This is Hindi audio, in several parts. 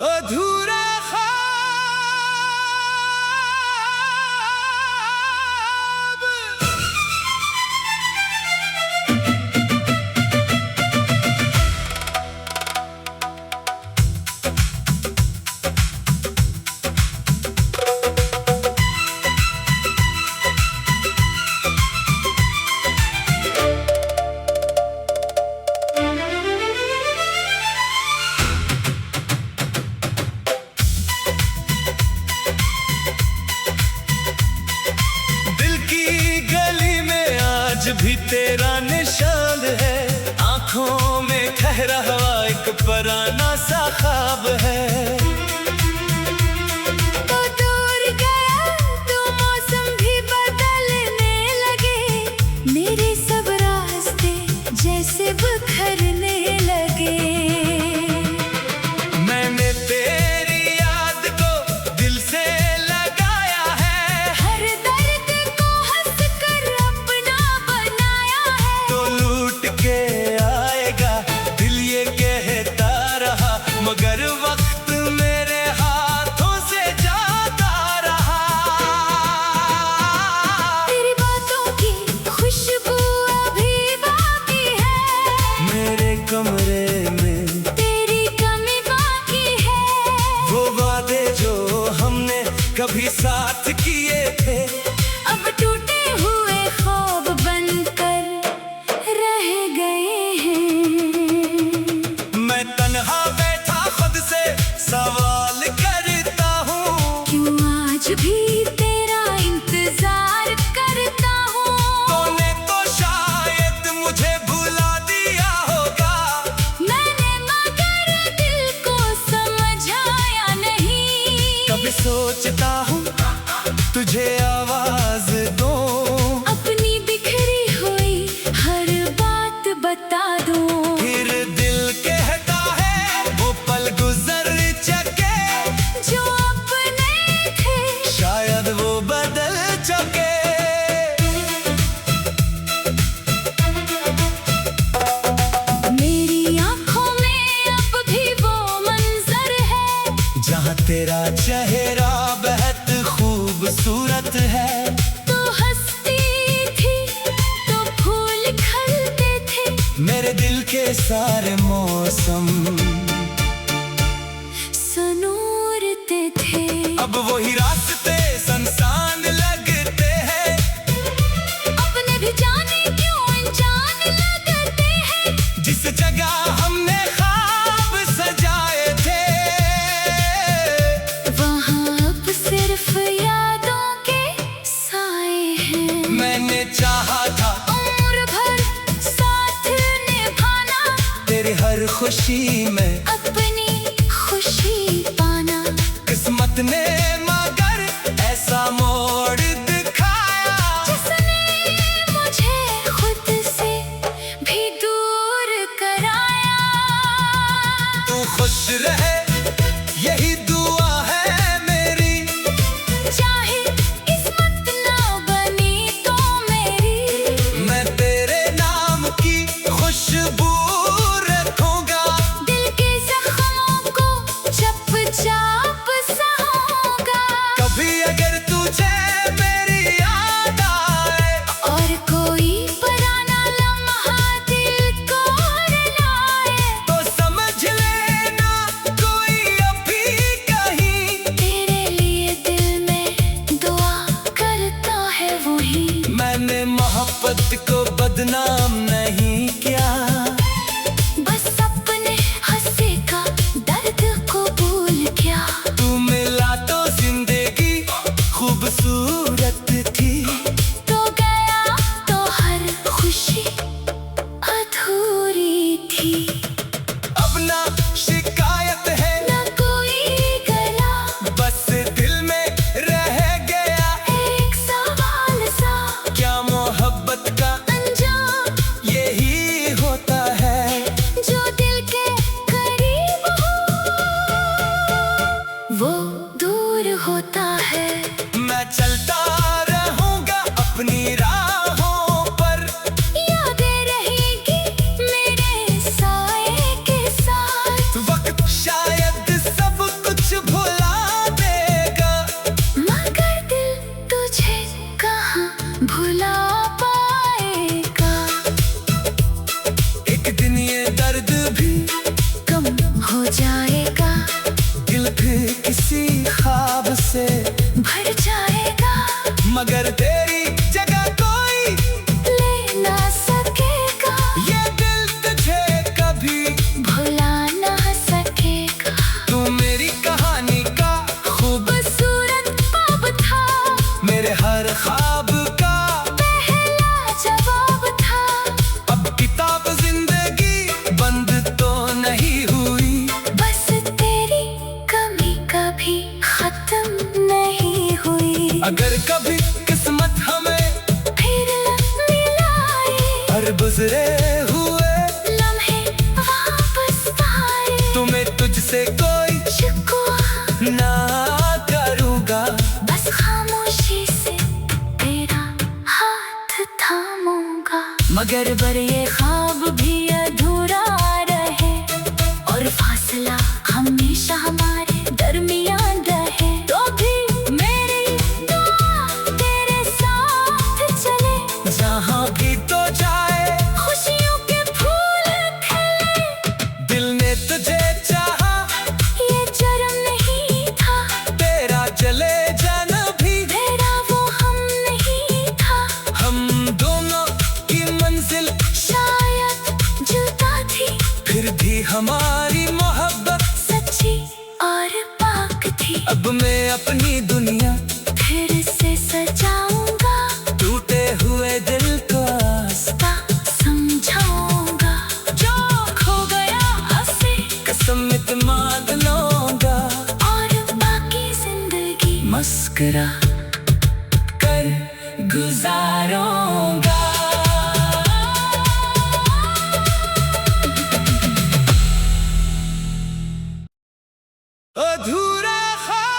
अधूरा ख्वाब। भी तेरा निशान है, आंखों में ठहरा हुआ एक पुराना सा ख्वाब है। तो दूर गया तो मौसम भी बदलने लगे, मेरे सब रास्ते जैसे बिखरने लगे। मैंने तेरी याद को दिल से लगाया है, हर दर्द को हंस कर अपना बनाया है। तो लूट के आएगा दिल ये कहता रहा, मगर वक्त मेरे हाथों से जाता रहा। तेरी बातों की खुशबू अभी बाकी है, मेरे कमरे में तेरी कमी बाकी है। वो वादे जो हमने कभी साथ किए थे, अब टूटे हुए ख्वाब बनकर रह गए हैं। मैं तन्हा बैठा खुद से सवाल करता हूँ, क्यों आज भी तेरा इंतजार करता हूँ। तूने तो शायद मुझे भुला दिया होगा, मैंने मगर दिल को समझाया नहीं। कभी सोचता हूँ तुझे आवाज दूं, अपनी बिखरी हुई हर बात बता दूं। फिर दिल कहता है वो पल गुजर चुके, जो अपने थे शायद वो बदल चुके। मेरी आंखों में अब भी वो मंजर है, जहाँ तेरा चेहरा बेहद खूबसूरत है। तो हंसती थी तो फूल खिलते थे, मेरे दिल के सारे मौसम सनूरते थे। अब वही रास्ते सुनसान लगते हैं, अपने भी जाने क्यों अनजान लगते हैं। जिस जगह हमने ख्वाब सजाए थे, वहाँ अब सिर्फ यादों के साए हैं। मैंने चाहा था उम्र भर साथ निभाना, तेरी हर खुशी में अपनी खुशी पाना। किस्मत ने मगर ऐसा मोड़ दिखाया, जिसने मुझे खुद से भी दूर कराया। तू खुश रहे यही दुआ है मेरी, चाहे किस्मत ना बनी तो मेरी, मैं तेरे नाम की खुशबू रखूंगा, दिल के जख्मों को चुपचाप सहूंगा। कभी अगर तुझे मेरी याद आए, और कोई पुराना लम्हा दिल को रुलाए, तो समझ लेना कोई जाएगा, दिल फिर किसी ख्वाब से भर जाएगा, मगर तेरी जगह कोई ले ना सकेगा, ये दिल तुझे कभी भुला ना सकेगा। तू मेरी कहानी का खूबसूरत ख्वाब था, मेरे हर ख्वाब का पहला जवाब था। अब किताब जिंदगी बंद तो नहीं हुई, बस तेरी कमी कभी खत्म नहीं हुई। अगर कभी किस्मत हमें फिर मिलाए, हर गुजरे हुए लम्हे वापस पाए, तुम्हें तुझसे कोई शिकवा ना करूँगा, बस खामोशी से तेरा हाथ थामूंगा। मगर बर ये ख्वाब भी अधूरा रहे और फासला हमेशा हमारे दरमियान रहे, तो भी मेरी दुआ तेरे साथ चले, जहाँ भी तो जाए खुशियों के फूल खिले। दिल ने तुझे चाहा, ये जन्म नहीं था, तेरा चले जाना भी तेरा वो हम नहीं था, हम दोनों की मंजिल शायद जुदा थी, फिर भी हमारी मोहब्बत सच्ची और पाक थी। अब मैं अपनी दुनिया फिर से सजाऊंगा, टूटे हुए दिल को आस्था समझाऊंगा, जो खो गया उसे कसम इत्मीनान लूंगा, और बाकी जिंदगी मस्करा कर गुजारूंगा। अधूरा ख्वाब।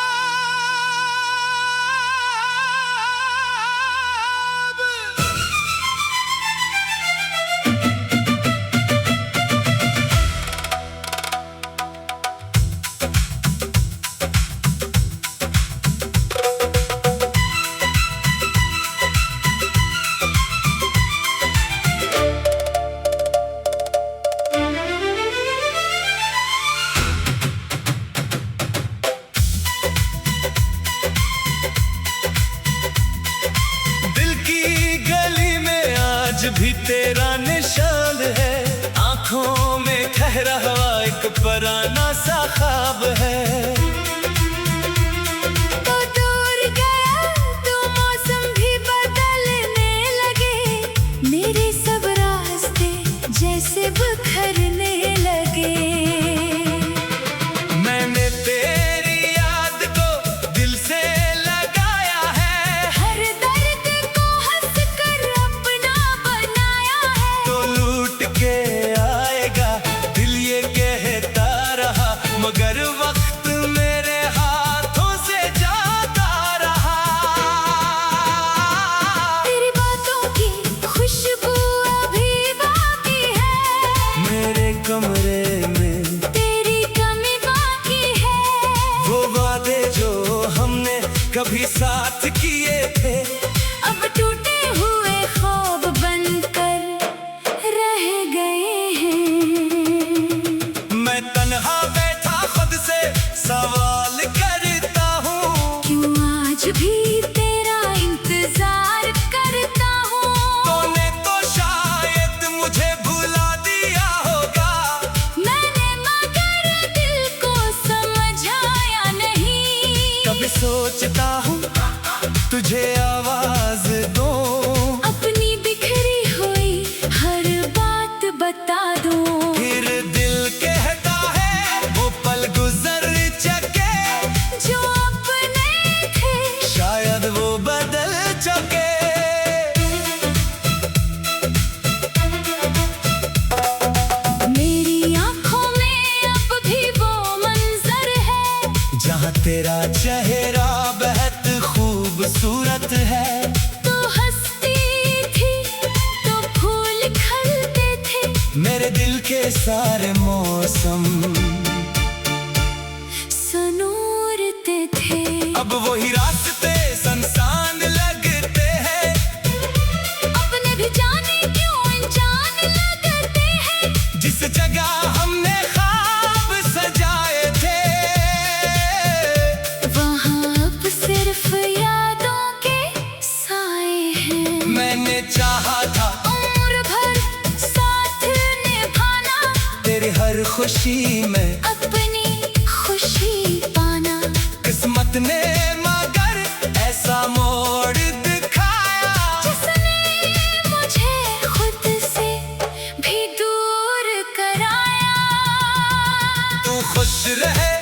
दिल की गली में आज भी तेरा निशान है, आंखों में ठहरा हुआ एक पुराना सा ख्वाब है। तो दूर गया तो मौसम भी बदलने लगे, मेरे सब रास्ते जैसे बिखरने लगे। मैंने तेरी याद को दिल से लगाया है, हर दर्द को हंस कर अपना बनाया है, तो लूट के आएगा दिल ये कहता रहा, मगर वक्त मेरे हाथों से जाता रहा। तेरी बातों की खुशबू अभी बाकी है, मेरे कमरे में तेरी कमी बाकी है, वो वादे जो हमने कभी साथ किए थे, अब टूटे हुए ख्वाब बनकर रह गए हैं। मैं तन्हा बैठा खुद से सवाल करता हूँ, क्यों आज भी तेरा इंतजार करता हूँ। तूने तो शायद मुझे भुला दिया होगा, मैंने मगर दिल को समझाया नहीं, कभी सोचता हूँ तुझे आवाज दूं, अपनी बिखरी हुई हर बात बता दूं। फिर दिल कहता है वो पल गुजर चुके, जो अपने थे शायद वो बदल चुके। मेरी आंखों में अब भी वो मंजर है, जहाँ तेरा चेहरा बेहद खूबसूरत है, तो हंसती थी तो फूल खिलते थे, मेरे दिल के सारे मौसम सनूरते थे। अब वही रास्ते संसान लगते हैं, अपने भी जाने क्यों अनजान लगते हैं, जिस जगह हमने ख्वाब सजा खुशी में अपनी खुशी पाना। किस्मत ने मगर ऐसा मोड़ दिखाया, जिसने मुझे खुद से भी दूर कराया। तू खुश रहे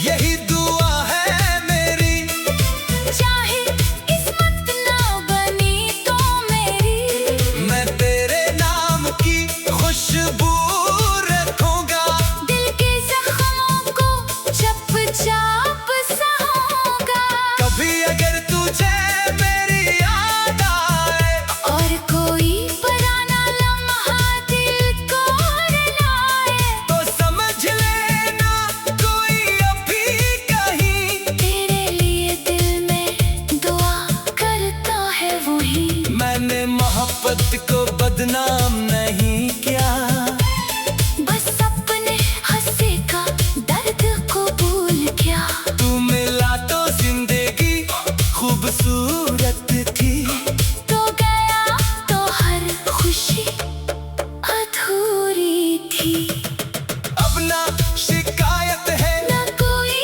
यही दुआ है मेरी, चाहे किस्मत ना बनी तो मेरी। मैं तेरे नाम की खुशबू रखूंगा, दिल के जख्मों को चुपचाप सहूंगा। कभी अगर तुझे मेरी याद आए और कोई पुराना लम्हा दिल को रुलाए, तो समझ लेना कोई अभी कहीं तेरे लिए दिल में दुआ करता है वही। मैंने मोहब्बत को बदनाम नहीं किया, बस अपने हंसी का दर्द कबूल किया। तू मिला तो जिंदगी खूबसूरत थी, तो गया तो हर खुशी अधूरी थी। अब ना शिकायत है न कोई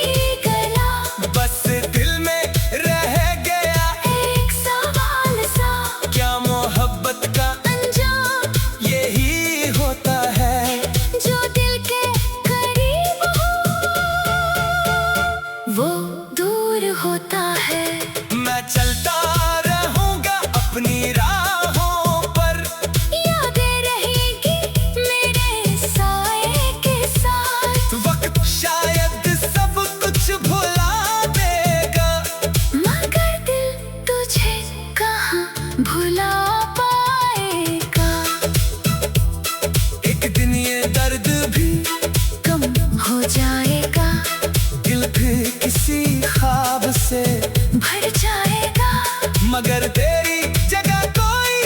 गला, बस दिल में रह गया एक सवाल सा क्या मोहब्बत का अंजाम। यही होता है, जो दिल के करीब हो वो दूर होता है। मैं चलता रहूंगा अपनी राहों पर, यादें रहेगी मेरे साए के साथ। वक्त शायद सब कुछ भुला देगा, मगर दिल तुझे कहाँ भुला पाएगा। एक दिन ये दर्द भी कम हो जाएगा, दिल फिर किसी ख्वाब से भर जाएगा। मगर तेरी जगह कोई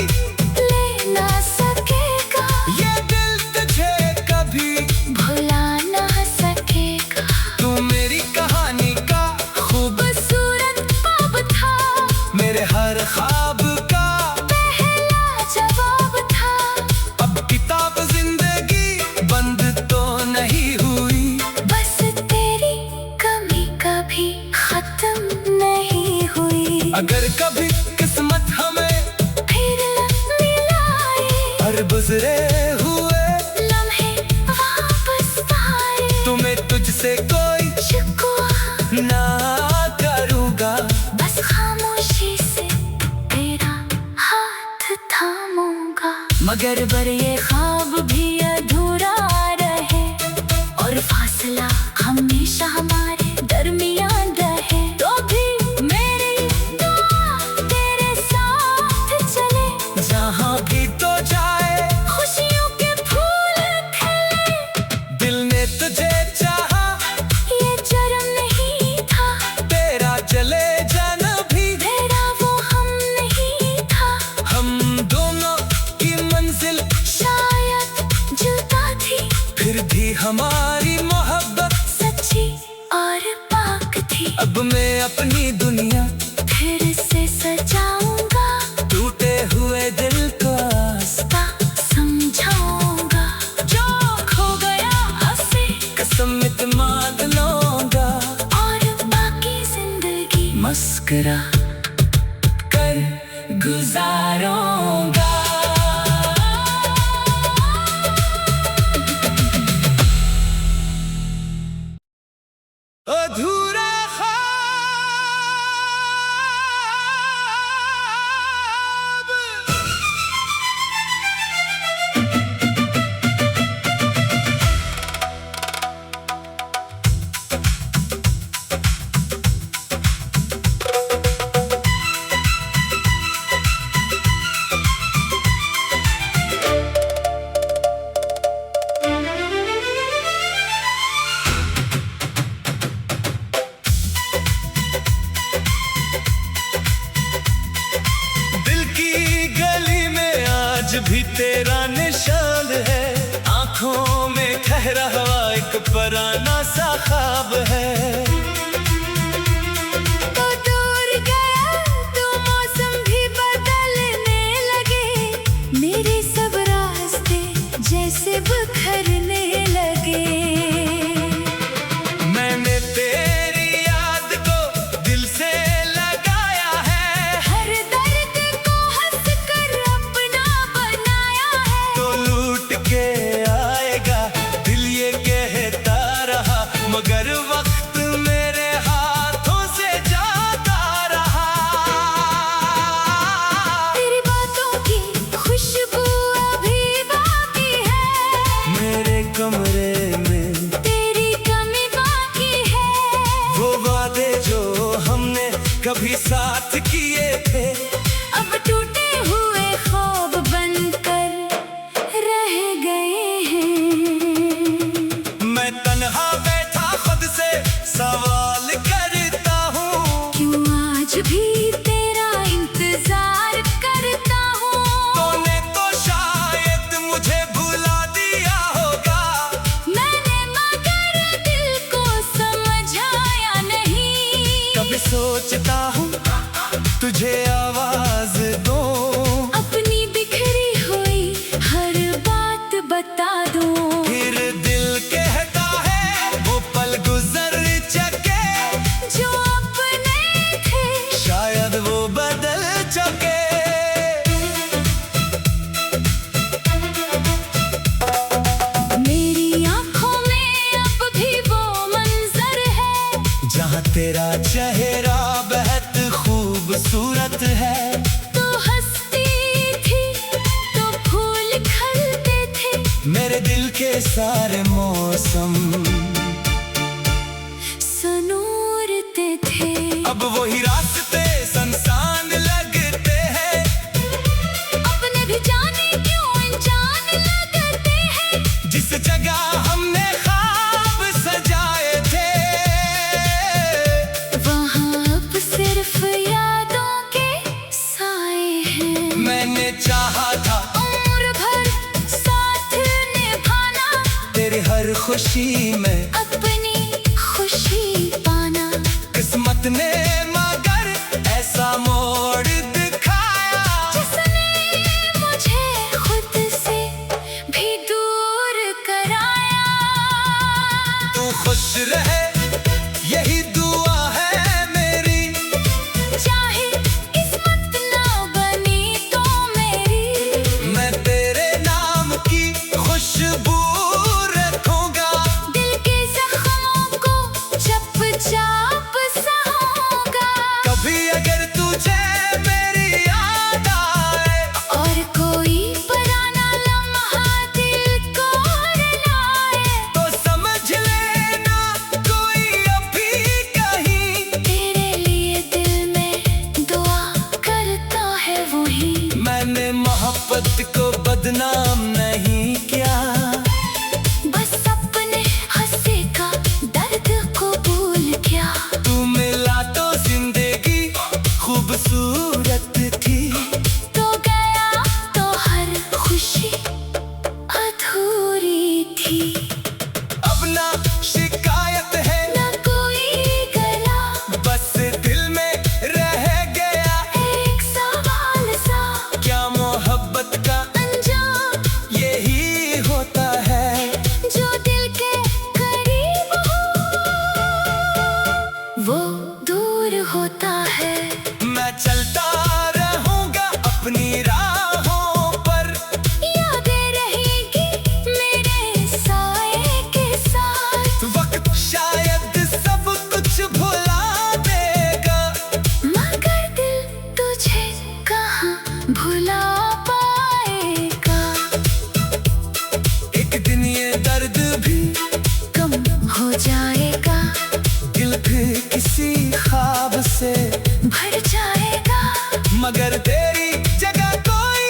ले ना सकेगा, ये दिल तुझे कभी भुला ना सकेगा। तू मेरी कहानी का खूबसूरत बाब था, मेरे हर ख्वाब का पहला जवाब था। अब किताब जिंदगी बंद तो नहीं हुई, बस तेरी कमी कभी खत्म नहीं हुई। अगर कभी किस्मत हमें फिर मिलाए, हर गुजरे हुए लम्हे वापस पाए। तुम्हें तुझसे कोई शिकवा ना करूँगा, बस खामोशी से तेरा हाथ थामूंगा। मगर बर ये ख्वाब भी अधूरा रहे, और फासला हमेशा हमारे दरमियान रहे। तो भी मेरी दुआ तेरे साथ चले, जहाँ भी तो जाए खुशियों के फूल खिले। दिल ने तुझे चाहा, ये जुर्म नहीं था, तेरा चले जाना भी तेरा वो हम नहीं था। हम दोनों की मंजिल शायद जुदा थी, फिर भी हमारी मोहब्बत सच्ची और पाक थी। अब मैं अपनी दुनिया फिर से सजाऊंगा, टूटे हुए दिल को आस्था समझाऊंगा। जो खो गया उसे कसम इत्मीनान लूंगा, और बाकी जिंदगी मस्करा कर गुजारूंगा। अधूरा ख्वाब। भी तेरा निशान है, आंखों में ठहरा हुआ एक पराना सा ख्वाब है। तो दूर गया तो मौसम भी बदलने लगे, मेरे सब रास्ते जैसे बिखरने लगे। हर वक्त मेरे हाथों से जाता रहा। तेरी बातों की खुशबू अभी बाकी है, मेरे कमरे में तेरी कमी बाकी है। वो वादे जो हमने कभी साथ किए थे, अब टूटे हुए ख्वाब बनकर रह गए हैं। मैं तन्हा बैठा खुद से सवाल करता हूँ, क्यों आज भी तेरा इंतजार करता हूँ। तूने तो शायद मुझे भुला दिया होगा। मैंने मगर दिल को समझाया नहीं। कभी सोचता हूँ तुझे आवाज दूं, अपनी बिखरी हुई हर बात बता दूं। फिर दिल कहता है वो पल गुजर चुके, जो अपने थे शायद वो बदल चुके। मेरी आंखों में अब भी वो मंजर है, जहाँ तेरा चेहरा बेहद खूबसूरत है। तो हंसती थी तो फूल खिलते थे, मेरे दिल के सारे मौसम सनूरते थे। अब वही रास्ते सुनसान लगते हैं, अपने भी जाने क्यों अनजान लगते हैं। जिस जगह हमने ख्वाब सजाए थे, वहाँ अब सिर्फ यादों के साए हैं। मैंने चाहा था उम्र भर साथ निभाना, तेरी हर खुशी में अपनी खुशी पाना। किस्मत ने मगर ऐसा मोड़ दिखाया, जिसने मुझे खुद से भी दूर कराया। तू खुश रहे यही दुआ है मेरी, चाहे किस्मत ना बनी तो मेरी। मैं तेरे नाम की खुशबू रखूंगा, दिल के जख्मों को चुपचाप सहूंगा। कभी अगर तुझे मेरी याद आए, और कोई पुराना लम्हा दिल को रुलाए, तो समझ लेना कोई अभी कहीं तेरे लिए दिल में दुआ करता है वही। मैंने मोहब्बत को बदनाम नहीं किया, बस अपने हंसे का दर्द को भूल गया। तू मिला तो जिंदगी खूबसूरत थी, तो गया तो हर खुशी अधूरी थी। अब ना शिकायत है न कोई गला, बस दिल में रह गया। एक सवाल सा क्या मोहब्बत का अंजाम, यही होता है? जो दिल के करीब हो वो दूर होता है। मैं चलता रहूंगा अपनी राहों पर, यादें रहेगी मेरे साए के साथ। वक्त शायद सब कुछ भुला देगा, मगर दिल तुझे कहाँ भुला पाएगा। एक दिन ये दर्द भी कम हो जाएगा, दिल फिर किसी ख्वाब से भर जाएगा। मगर तेरी जगह कोई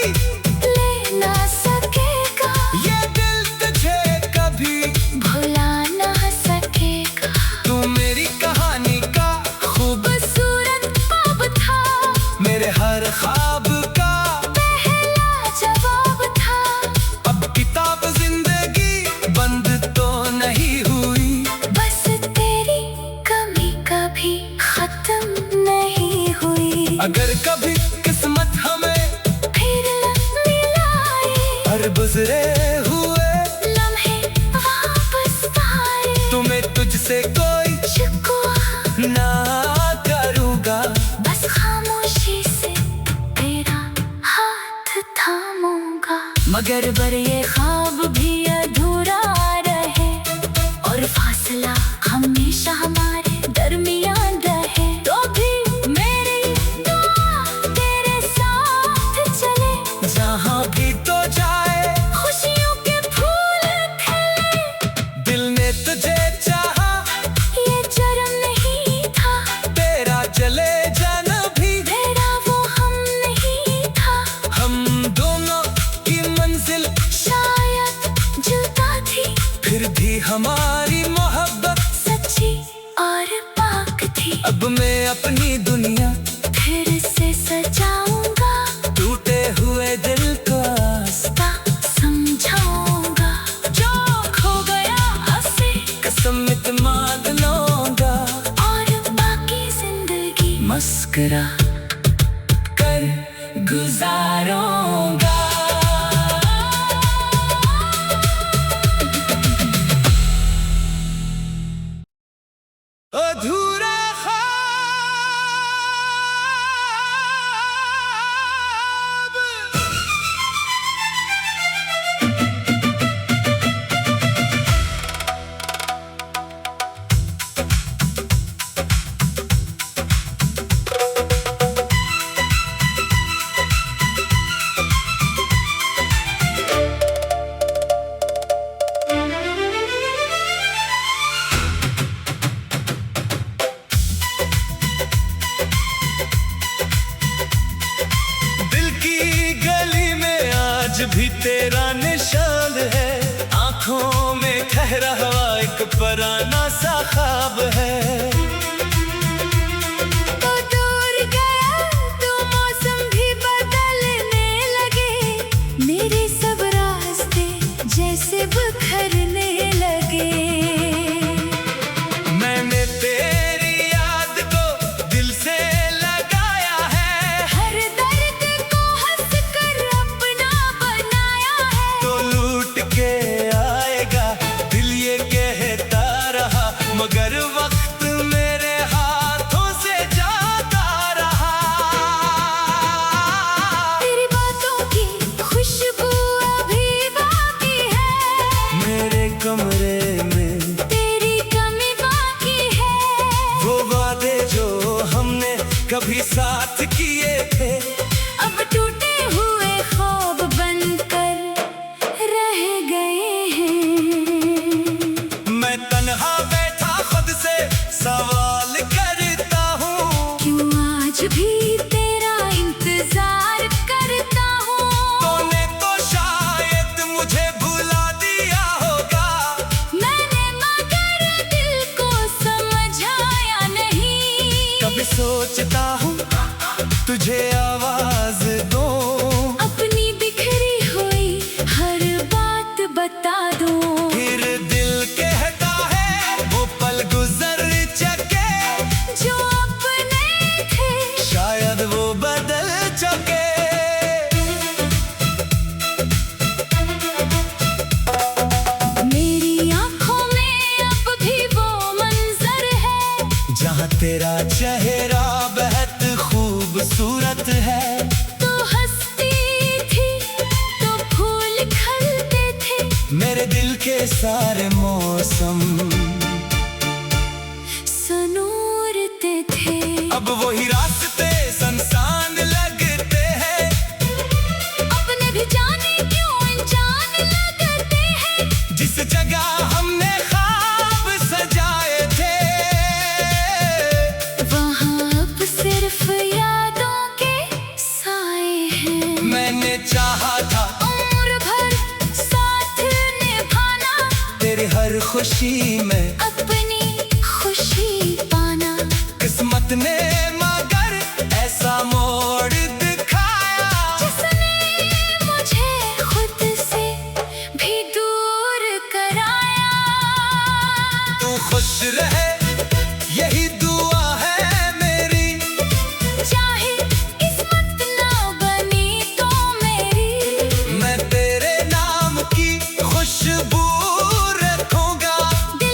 ले ना सकेगा, ये दिल तुझे कभी भुला ना सकेगा। तू मेरी कहानी का खूबसूरत ख्वाब था, मेरे हर ख्वाब का पहला जवाब था। अब किताब जिंदगी बंद तो नहीं हुई, बस तेरी कमी कभी खत्म नहीं हुई। अगर कभी किस्मत हमें फिर मिलाए, हर गुजरे हुए लम्हे वापस पाए। तुम्हें तुझसे कोई शिकवा ना करूँगा, बस खामोशी से तेरा हाथ थामूंगा। मगर बर ये ख्वाब भी अधूरा रहे, और फासला हमेशा अब मैं अपनी दुनिया फिर से सजाऊंगा, टूटे हुए दिल को आस्था समझाऊंगा। जो खो गया उसे कसम इत्मीनान लूंगा, और बाकी जिंदगी मस्करा कर गुजारूंगा। अधूरा ख्वाब। दिल की गली में आज भी तेरा निशान है, आंखों में ठहरा हुआ एक पुराना सा ख्वाब है। तो दूर गया तो मौसम भी बदलने लगे, मेरे सब रास्ते जैसे बिखरने लगे। मैंने तेरी याद को दिल से लगाया है, हर दर्द को हंस कर अपना बनाया है। तो लूट के आएगा दिल ये कहता रहा, मगर वक्त मेरे हाथों से जाता रहा। तेरी बातों की खुशबू अभी बाकी है, मेरे कमरे में तेरी कमी बाकी है। वो वादे जो हमने कभी साथ किए थे, अब टूटे हुए ख्वाब बनकर रह गए हैं। मैं तन्हा बैठा खुद से सवाल करता हूँ, क्यों आज भी तेरा इंतजार करता हूँ। तूने तो शायद मुझे भुला दिया होगा। मैंने मगर दिल को समझाया नहीं, कभी सोचता हूँ तुझे आवाज दूं, अपनी बिखरी हुई हर बात बता दूं। फिर दिल कहता है वो पल गुजर चुके, जो अपने थे शायद वो बदल चुके। मेरी आंखों में अब भी वो मंजर है, जहाँ तेरा चेहरा बेहद खूबसूरत है। तो हंसती थी तो फूल खिलते थे, मेरे दिल के सारे मौसम सनूरते थे। अब वही रास्ते संसान लगते हैं, अपने भी जाने क्यों अनजान लगते हैं। जिस जगह हमने ख्वाब सजाए थे, वहाँ अब सिर्फ यादों के साए हैं। मैंने चाहा था उम्र भर साथ निभाना, तेरी हर खुशी में अपनी खुशी पाना। किस्मत ने मगर ऐसा मोड़ दिखाया, जिसने मुझे खुद से भी दूर कराया। तू खुश रहे यही दुआ है मेरी, चाहे किस्मत ना बनी तो मेरी, मैं तेरे नाम की खुशबू रखूंगा। दिल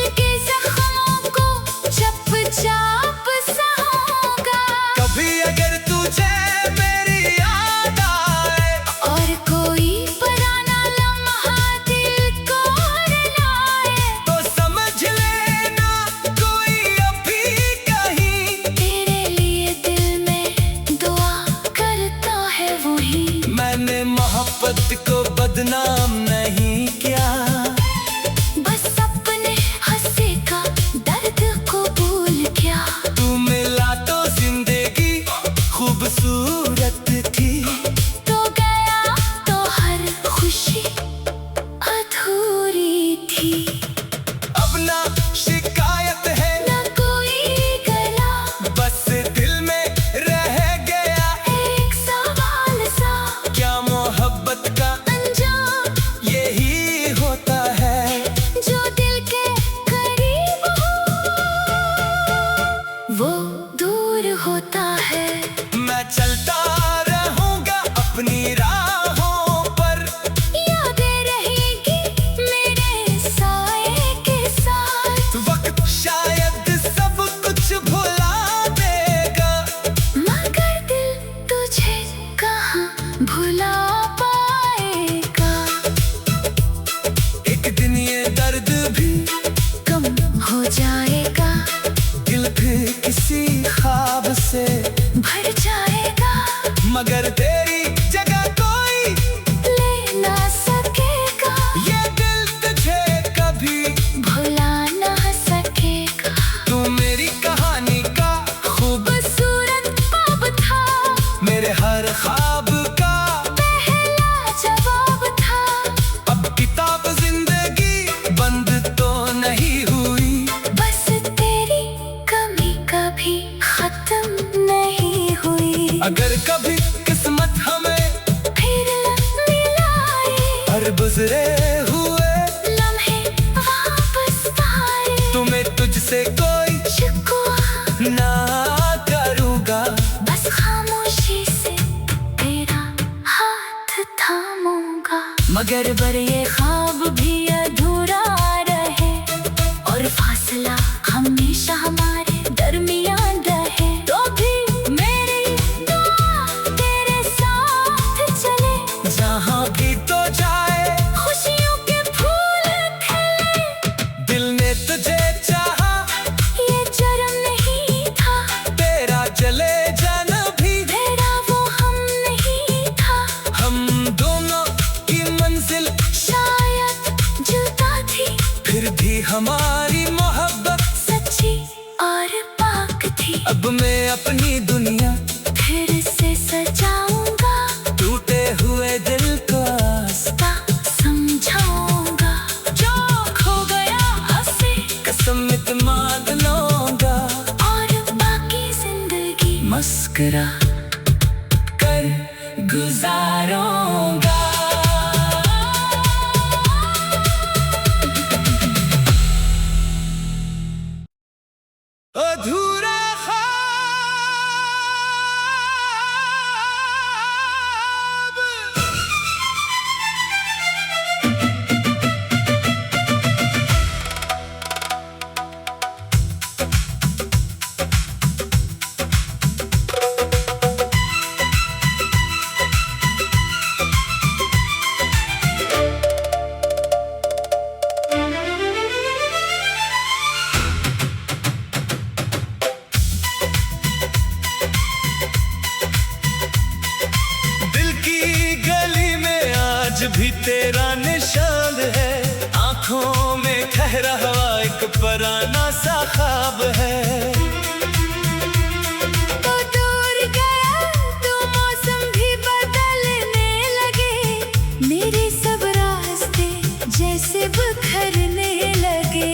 अब मैं अपनी दुनिया फिर से सजाऊंगा, टूटे हुए दिल को आस्था समझाऊंगा। जो खो गया उसे कसम इत्मीनान लूंगा, और बाकी जिंदगी मस्करा कर गुजारूंगा। अधूरा ख्वाब दिल की गली में आज भी तेरा निशान है, आंखों में ठहरा हुआ एक पुराना सा ख्वाब है। तो दूर गया तो मौसम भी बदलने लगे, मेरे सब रास्ते जैसे बिखरने लगे।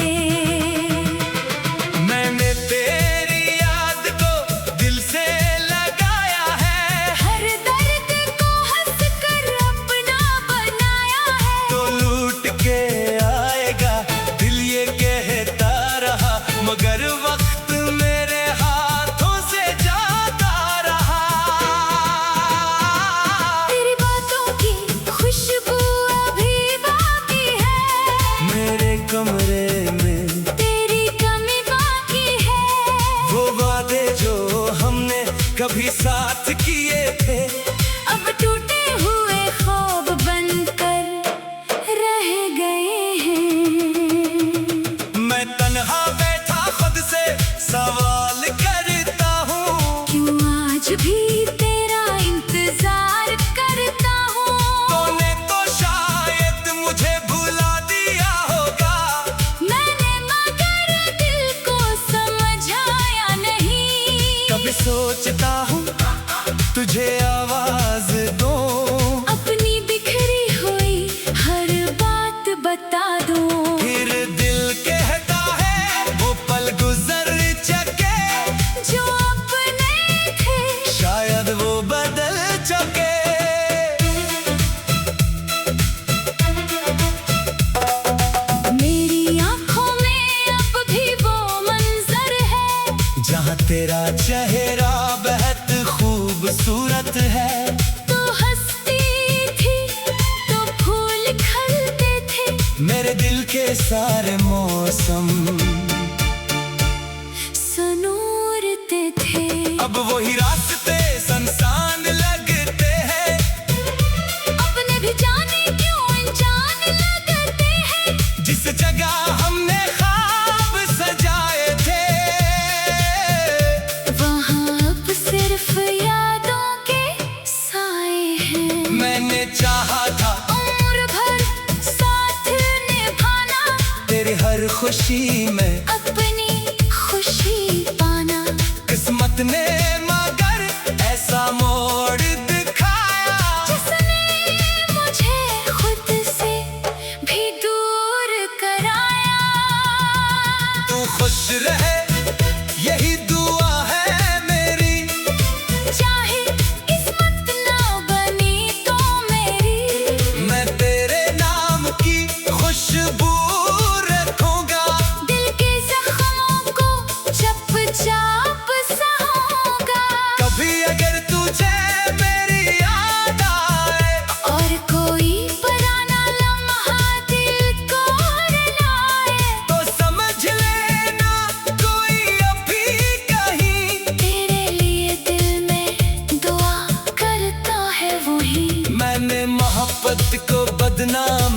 मैंने तेरी याद को दिल से लगाया है, हर दर्द को हंस कर अपना बनाया है। तो लूट के आएगा दिल ये कहता रहा, मगर वक्त मेरे हाथों से जाता रहा। तेरी बातों की खुशबू अभी बाकी है, मेरे कमरे में तेरी कमी बाकी है। वो वादे जो हमने कभी साथ किए थे, अब टूटे हुए ख्वाब बनकर रह गए हैं। मैं तन्हा बैठा खुद से सवाल करता हूँ, क्यों आज भी तेरा इंतजार करता हूँ। तूने तो शायद मुझे भुला दिया होगा, मैंने मगर दिल को समझाया नहीं। कभी सोचता हूँ तुझे आवाज दूं, अपनी बिखरी हुई हर बात बता दूं। फिर दिल कहता है वो पल गुजर चुके, जो अपने थे शायद वो बदल चुके। मेरी आंखों में अब भी वो मंजर है, जहाँ तेरा चेहरा बेहद खूबसूरत है। तो हंसती थी तो फूल खिलते थे, मेरे दिल के सारे मौसम सनूरते थे। अब वही रास्ते संसान लगते हैं, अपने भी जाने क्यों अनजान लगते हैं। जिस जगह हमने ख्वाब सजाए थे, वहाँ अब सिर्फ यादों के साए हैं। मैंने चाहा था उम्र भर साथ निभाना, तेरी हर खुशी में अपनी खुशी पाना। किस्मत ने मगर ऐसा मोड़ दिखाया, जिसने मुझे खुद से भी दूर कराया। तू खुश रहे यही दुआ है मेरी, चाहे किस्मत ना बनी तो मेरी, मैं तेरे नाम की खुशबू रखूंगा। दिल के जख्मों को चुपचाप सहूंगा। कभी अगर तुझे मेरी याद आए, और कोई पुराना लम्हा दिल को रुलाए, तो समझ लेना कोई अभी कहीं तेरे लिए दिल में दुआ करता है वही। मैंने मोहब्बत को बदनाम